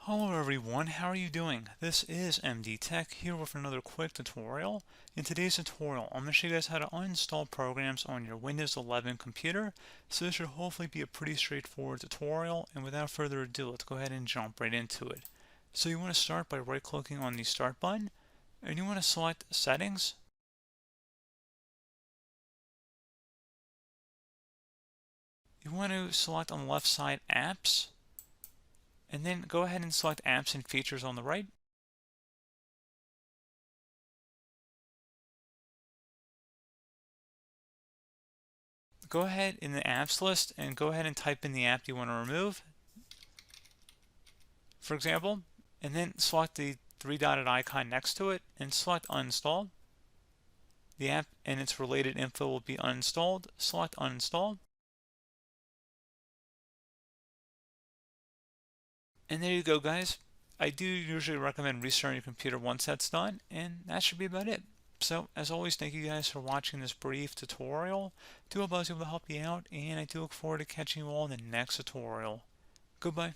Hello everyone, how are you doing? This is MD Tech here with another quick tutorial. In today's tutorial, I'm going to show you guys how to uninstall programs on your Windows 11 computer. So this should hopefully be a pretty straightforward tutorial, and without further ado, let's go ahead and jump right into it. So you want to start by right-clicking on the Start button, and you want to select Settings. You want to select on the left side Apps, and then go ahead and select Apps and Features on the right. Go ahead in the apps list and go ahead and type in the app you want to remove, for example, and then select the three-dotted icon next to it and select Uninstall. The app and its related info will be uninstalled. Select Uninstall. And there you go, guys. I do usually recommend restarting your computer once that's done, and that should be about it. So, as always, thank you guys for watching this brief tutorial. I do hope I was able to help you out, and I do look forward to catching you all in the next tutorial. Goodbye.